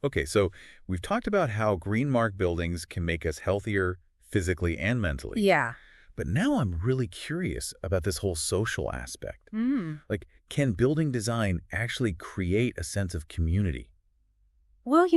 Okay, so we've talked about how GreenMark buildings can make us healthier physically and mentally. Yeah. But now I'm really curious about this whole social aspect. Mm. Like, can building design actually create a sense of community? Well,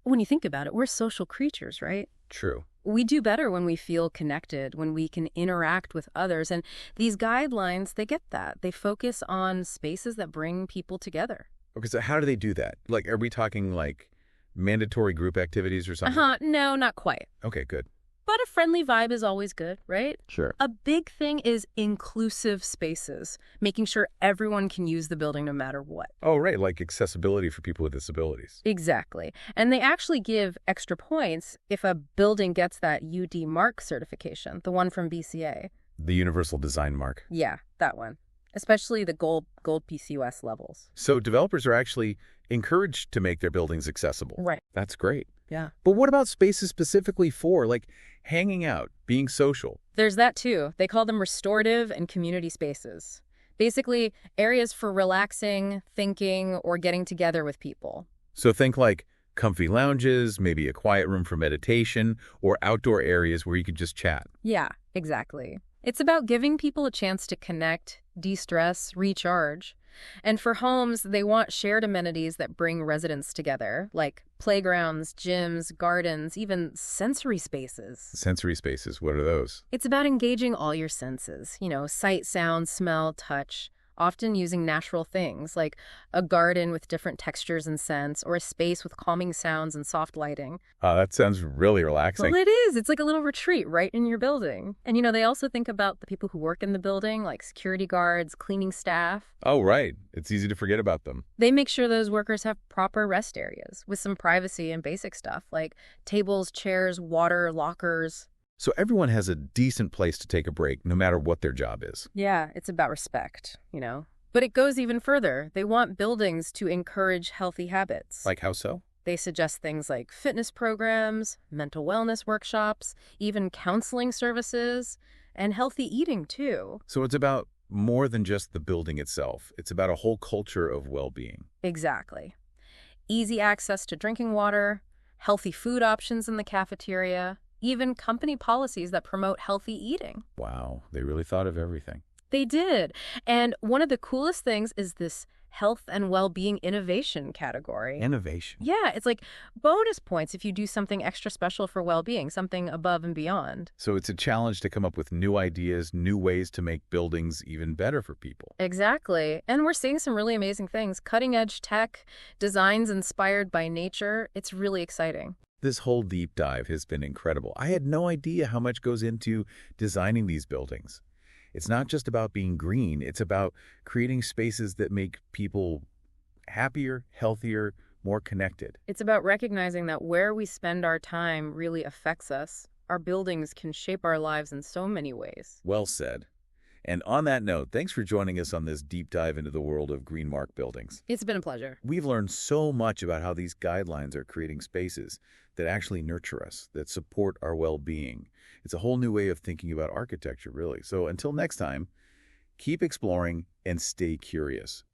when you think about it, we're social creatures, right? True. We do better when we feel connected, when we can interact with others. And these guidelines, they get that. They focus on spaces that bring people together. Okay, so how do they do that? Like, are we talking like mandatory group activities or something? Uh-huh. No, not quite. Okay, good. But a friendly vibe is always good, right? Sure. A big thing is inclusive spaces, making sure everyone can use the building no matter what. Oh, right, like accessibility for people with disabilities. Exactly. And they actually give extra points if a building gets that UD Mark certification, the one from BCA. The Universal Design Mark. Yeah, that one. Especially the gold PCUS levels. So developers are actually encouraged to make their buildings accessible. Right. That's great. Yeah. But what about spaces specifically for, like, hanging out, being social? There's that too. They call them restorative and community spaces. Basically, areas for relaxing, thinking, or getting together with people. So think like comfy lounges, maybe a quiet room for meditation, or outdoor areas where you could just chat. Yeah, exactly. It's about giving people a chance to connect, de-stress, recharge. And for homes, they want shared amenities that bring residents together, like playgrounds, gyms, gardens, even sensory spaces. Sensory spaces, what are those? It's about engaging all your senses, sight, sound, smell, touch, often using natural things like a garden with different textures and scents, or a space with calming sounds and soft lighting. That sounds really relaxing. Well, it is. It's like a little retreat right in your building. And, they also think about the people who work in the building, like security guards, cleaning staff. Oh, right. It's easy to forget about them. They make sure those workers have proper rest areas with some privacy and basic stuff like tables, chairs, water, lockers. So everyone has a decent place to take a break, no matter what their job is. Yeah, it's about respect. But it goes even further. They want buildings to encourage healthy habits. Like how so? They suggest things like fitness programs, mental wellness workshops, even counseling services, and healthy eating, too. So it's about more than just the building itself. It's about a whole culture of well-being. Exactly. Easy access to drinking water, healthy food options in the cafeteria, even company policies that promote healthy eating. Wow, they really thought of everything. They did. And one of the coolest things is this health and well-being innovation category. Innovation. Yeah, it's like bonus points if you do something extra special for well-being, something above and beyond. So it's a challenge to come up with new ideas, new ways to make buildings even better for people. Exactly. And we're seeing some really amazing things. Cutting-edge tech, designs inspired by nature. It's really exciting. This whole deep dive has been incredible. I had no idea how much goes into designing these buildings. It's not just about being green. It's about creating spaces that make people happier, healthier, more connected. It's about recognizing that where we spend our time really affects us. Our buildings can shape our lives in so many ways. Well said. And on that note, thanks for joining us on this deep dive into the world of GreenMark buildings. It's been a pleasure. We've learned so much about how these guidelines are creating spaces that actually nurture us, that support our well-being. It's a whole new way of thinking about architecture, really. So until next time, keep exploring and stay curious.